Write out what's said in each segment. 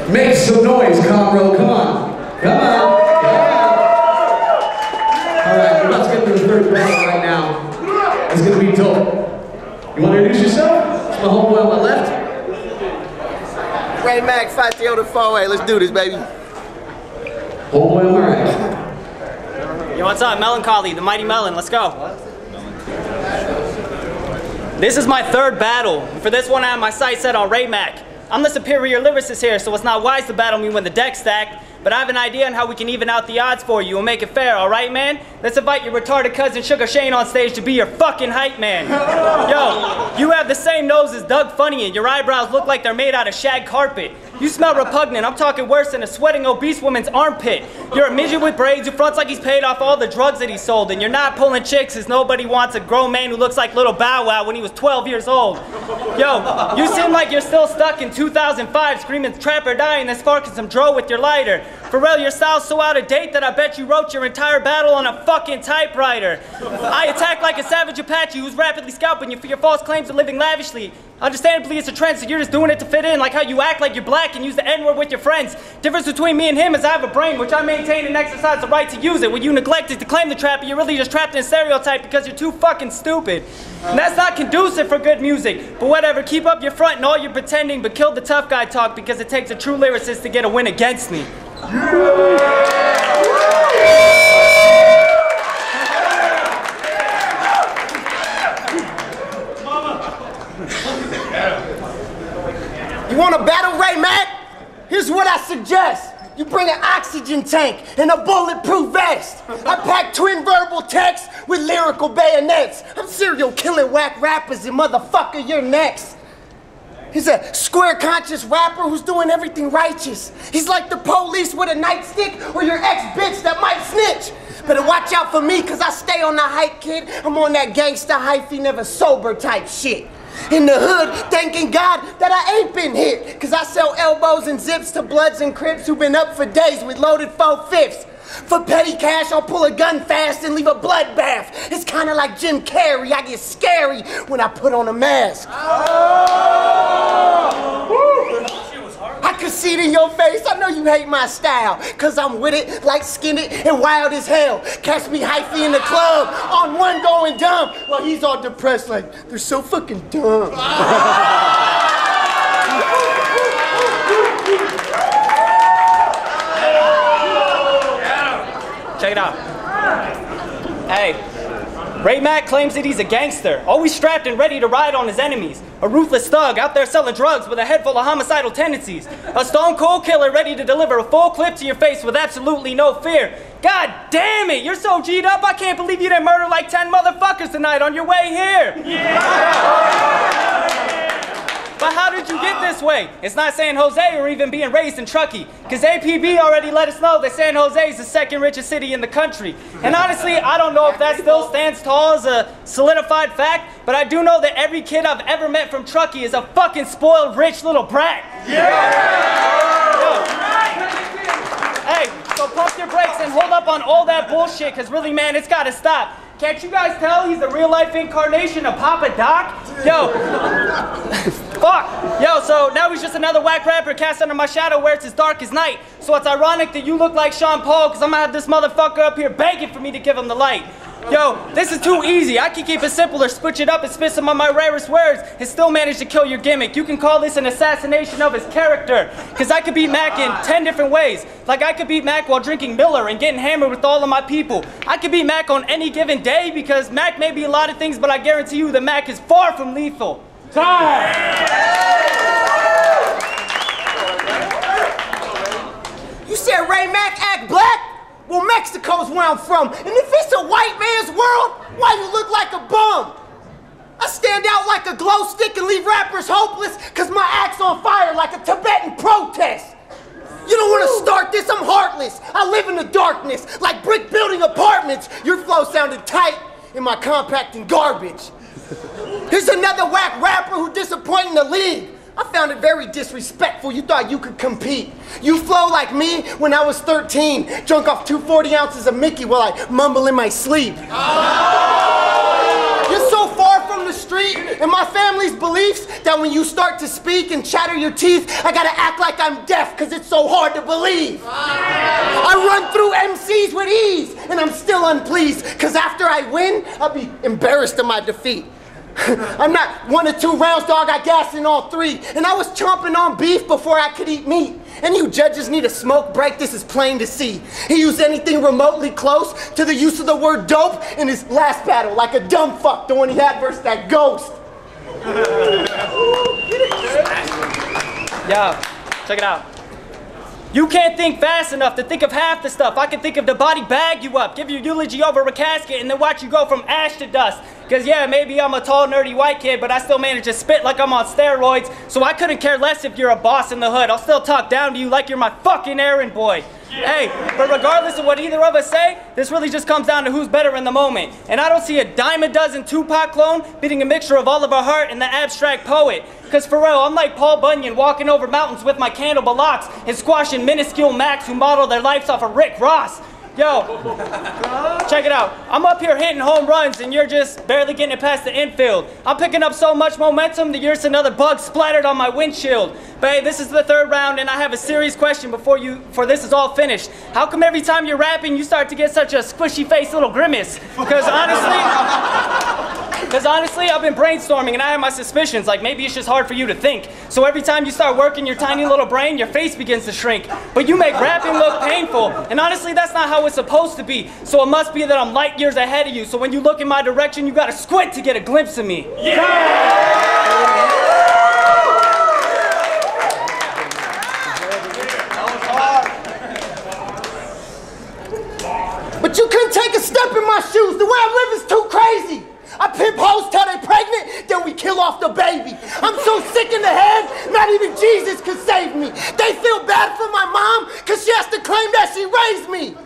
Make some noise, CommRow. Come on. Come on. Alright, we're about to get to the third battle right now. It's gonna be dope. You wanna introduce yourself? It's my homeboy on my left. Ray Mac, 5-4-8. Let's do this, baby. Homeboy on my right. Yo, what's up? Melancholy, the mighty melon. Let's go. This is my third battle. And for this one, I have my sights set on Ray Mac. I'm the superior lyricist here, so it's not wise to battle me when the deck's stacked. But I have an idea on how we can even out the odds for you and make it fair, alright, man? Let's invite your retarded cousin Sugar Shane on stage to be your fucking hype man. Yo, you have the same nose as Doug Funny and your eyebrows look like they're made out of shag carpet. You smell repugnant. I'm talking worse than a sweating obese woman's armpit. You're a midget with braids who fronts like he's paid off all the drugs that he sold, and you're not pulling chicks as nobody wants a grown man who looks like Little Bow Wow when he was 12 years old. Yo, you seem like you're still stuck in 2005 screaming trap or die and then sparking some dro with your lighter. For real, your style's so out of date that I bet you wrote your entire battle on a fucking typewriter. I attack like a savage Apache who's rapidly scalping you for your false claims of living lavishly. Understandably, it's a trend, so you're just doing it to fit in, like how you act like you're black and use the N-word with your friends. Difference between me and him is I have a brain, which I maintain and exercise the right to use it. When you neglect it to claim the trap, you're really just trapped in a stereotype because you're too fucking stupid. And that's not conducive for good music. But whatever, keep up your front and all your pretending, but kill the tough guy talk because it takes a true lyricist to get a win against me. You want to battle Ray Mac? Here's what I suggest. You bring an oxygen tank and a bulletproof vest. I pack twin verbal texts with lyrical bayonets. I'm serial killing whack rappers and motherfucker, you're next. He's a square conscious rapper who's doing everything righteous. He's like the police with a nightstick or your ex-bitch that might snitch. Better watch out for me cause I stay on the hype, kid. I'm on that gangsta hyphy, never sober type shit. In the hood, thanking God that I ain't been hit. Cause I sell elbows and zips to bloods and crips who've been up for days with loaded 4/5. For petty cash, I'll pull a gun fast and leave a bloodbath. It's kinda like Jim Carrey, I get scary when I put on a mask. I can see it in your face, I know you hate my style. Cause I'm with it, light-skinned and wild as hell. Catch me hyphy in the club, on one going dumb. While he's all depressed like, they're so fucking dumb. Check it out. Hey, Ray Mac claims that he's a gangster, always strapped and ready to ride on his enemies. A ruthless thug out there selling drugs with a head full of homicidal tendencies. A stone cold killer ready to deliver a full clip to your face with absolutely no fear. God damn it, you're so G'd up, I can't believe you didn't murder like 10 motherfuckers tonight on your way here. Yeah. But how did you get this way? It's not San Jose or even being raised in Truckee. Cause APB already let us know that San Jose is the second richest city in the country. And honestly, I don't know if that still stands tall as a solidified fact, but I do know that every kid I've ever met from Truckee is a fucking spoiled rich little brat. Yeah! Hey, so pump your brakes and hold up on all that bullshit, cause really, man, it's gotta stop. Can't you guys tell he's the real-life incarnation of Papa Doc? Yo, fuck. Yo, so now he's just another whack rapper cast under my shadow where it's as dark as night. So it's ironic that you look like Sean Paul, cause I'm gonna have this motherfucker up here begging for me to give him the light. Yo, this is too easy. I can keep it simple or switch it up and spit some of my rarest words and still manage to kill your gimmick. You can call this an assassination of his character. Cause I could beat Mac in 10 different ways. Like I could beat Mac while drinking Miller and getting hammered with all of my people. I could beat Mac on any given day because Mac may be a lot of things, but I guarantee you that Mac is far from lethal. Time! You said Ray Mac act black? Well, Mexico's where I'm from, and if it's a white man's world, why you look like a bum? I stand out like a glow stick and leave rappers hopeless, cause my act's on fire like a Tibetan protest. You don't want to start this, I'm heartless. I live in the darkness, like brick building apartments. Your flow sounded tight, and my compacting garbage. Here's another whack rapper who disappointed the league. I found it very disrespectful. You thought you could compete. You flow like me when I was 13, drunk off 240 ounces of Mickey while I mumble in my sleep. You're so far from the street. street and my family's beliefs that when you start to speak and chatter your teeth, I gotta act like I'm deaf because it's so hard to believe. I run through MCs with ease and I'm still unpleased because after I win, I'll be embarrassed of my defeat. I'm not 1 or 2 rounds, dog, I gassed in all 3. And I was chomping on beef before I could eat meat. And you judges need a smoke break, this is plain to see. He used anything remotely close to the use of the word dope in his last battle, like a dumb fuck, the one he had versus that ghost. Yo, check it out. You can't think fast enough to think of half the stuff. I can think of the body bag you up, give you eulogy over a casket, and then watch you go from ash to dust. Cause yeah, maybe I'm a tall, nerdy white kid, but I still manage to spit like I'm on steroids, so I couldn't care less if you're a boss in the hood. I'll still talk down to you like you're my fucking errand boy. Hey, but regardless of what either of us say, this really just comes down to who's better in the moment. And I don't see a dime a dozen Tupac clone beating a mixture of Oliver Hart and the abstract poet. Cause for real, I'm like Paul Bunyan walking over mountains with my cannibal locks and squashing minuscule Macs who model their lives off of Rick Ross. Yo, check it out. I'm up here hitting home runs and you're just barely getting it past the infield. I'm picking up so much momentum that you're just another bug splattered on my windshield. But hey, this is the 3rd round and I have a serious question before this is all finished. How come every time you're rapping you start to get such a squishy faced little grimace? Because honestly, I've been brainstorming and I have my suspicions, like maybe it's just hard for you to think. So every time you start working your tiny little brain, your face begins to shrink. But you make rapping look painful. And honestly, that's not how it's supposed to be. So it must be that I'm light years ahead of you. So when you look in my direction, you gotta squint to get a glimpse of me. Yeah! But you couldn't take a step in my shoes. The way I live is too crazy. I pimp hoes till they pregnant, then we kill off the baby. I'm so sick in the head, not even Jesus could save me. They feel bad for my mom, cause she has to claim that she raised me.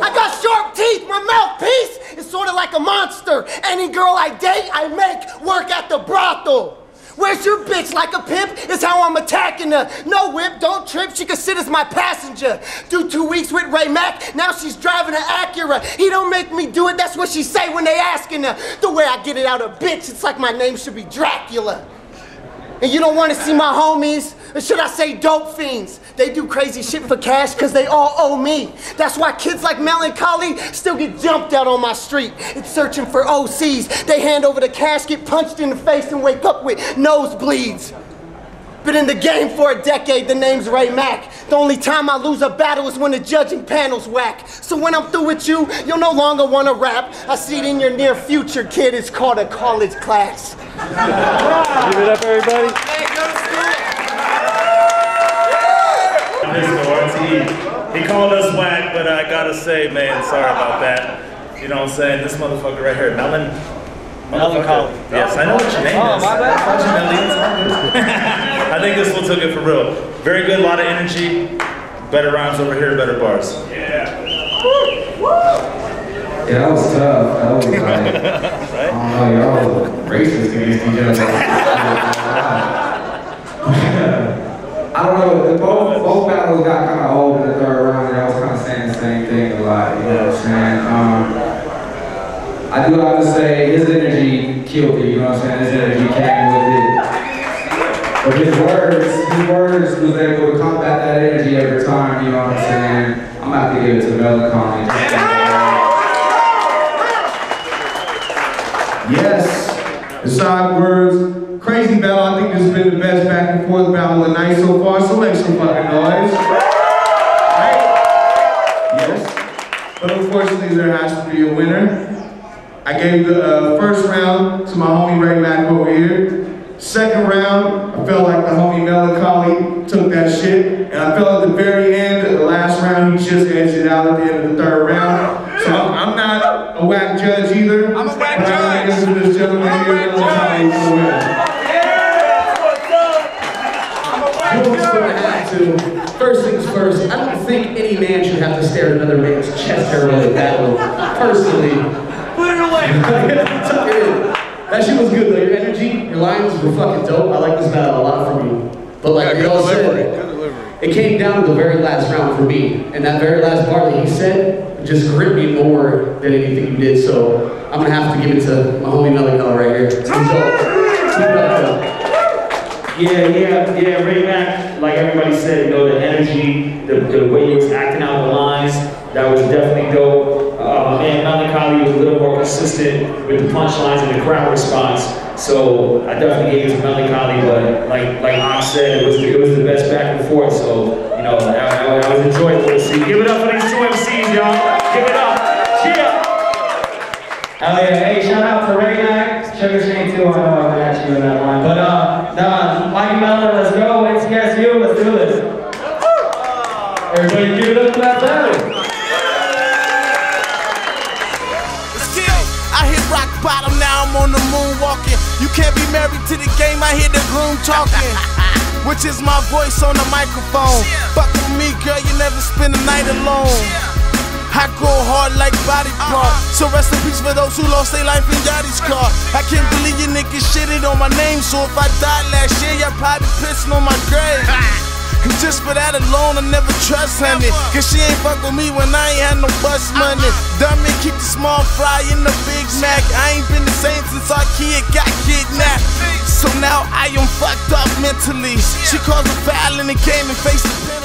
I got sharp teeth, my mouthpiece is sort of like a monster. Any girl I date, I make work at the brothel. Where's your bitch like a pimp is how I'm attacking her. No whip, don't trip, she can sit as my passenger. Do 2 weeks with Ray Mac, now she's driving an Acura. He don't make me do it, that's what she say when they asking her. The way I get it out of bitch, it's like my name should be Dracula. And you don't want to see my homies, or should I say dope fiends? They do crazy shit for cash because they all owe me. That's why kids like Melancholy still get jumped out on my street. It's searching for OCs. They hand over the cash, get punched in the face, and wake up with nosebleeds. Been in the game for a decade, the name's Ray Mac. The only time I lose a battle is when the judging panel's whack. So when I'm through with you, you'll no longer want to rap. I see it in your near future, kid. It's called a college class. Give it up, everybody. He called us whack, but I gotta say, man, sorry about that. You know what I'm saying? This motherfucker right here, Melancholy. Yes, I know what your name is. Oh, my bad. I think this one took it for real. Very good, a lot of energy. Better rhymes over here, better bars. Yeah, that was tough. That was like, right? I don't know, y'all were racist against each other. I don't know, both battles got kind of old in the 3rd round, and I was kind of saying the same thing a lot, you know what I'm saying? I do have to say, his energy killed it, you know what I'm saying? His energy came with it. But his words was able to combat that energy every time, you know what I'm saying? I'm about to give it to Melancholy. Yes, it's OKWERDZ. Crazy battle. I think this has been the best back and forth battle of the night so far, so make some fucking noise. Right? Yes. But unfortunately, there has to be a winner. I gave the 1st round to my homie Ray Mac over here. 2nd round, I felt like the homie Melancholy took that shit. And I felt at the very end, the last round, he just edged it out at the end of the 3rd round. So I'm not a whack judge either. I'm a whack judge. I'm going to give this gentleman here, Melancholy, for the winner. First things first, I don't think any man should have to stare at another man's chest hair while they battle. Personally. Put it away! That shit was good though. Your energy, your lines were fucking dope. I like this battle a lot for me. But like we all said, it came down to the very last round for me. And that very last part that he said, just gripped me more than anything you did. So I'm gonna have to give it to my homie Melancholy right here. Keep it up, Yeah, Ray Mac, like everybody said, you know, the energy, the way he was acting out the lines, that was definitely dope. Man, Melancholy was a little more consistent with the punchlines and the crowd response. So I definitely gave it to Melancholy, but like Ox said, it was the best back and forth. So, you know, that was enjoyable to see. Give it up for these two MCs, y'all. Give it up. Cheer. Hell yeah, hey, shout out to Ray Mac, Sugar Shane too, I know I got you in that line. But Mikey Melon, let's go, NTSU, let's do this. Everybody give it up for that battle. I hit rock bottom, now I'm on the moon walking. You can't be married to the game, I hear the groom talking. Which is my voice on the microphone. Fuck with me, girl, you never spend the night alone. I go hard like body part. So rest in peace for those who lost their life in Yachty's car. I can't believe you niggas shitted on my name. So if I died last year, y'all probably pissing on my grave. And just for that alone, I never trust honey. Cause she ain't fuck with me when I ain't had no bus money. Dummy, keep the small fry in the Big Mac. I ain't been the same since our kid got kidnapped. So now I am fucked up mentally. She calls a foul in the game and face the penalty.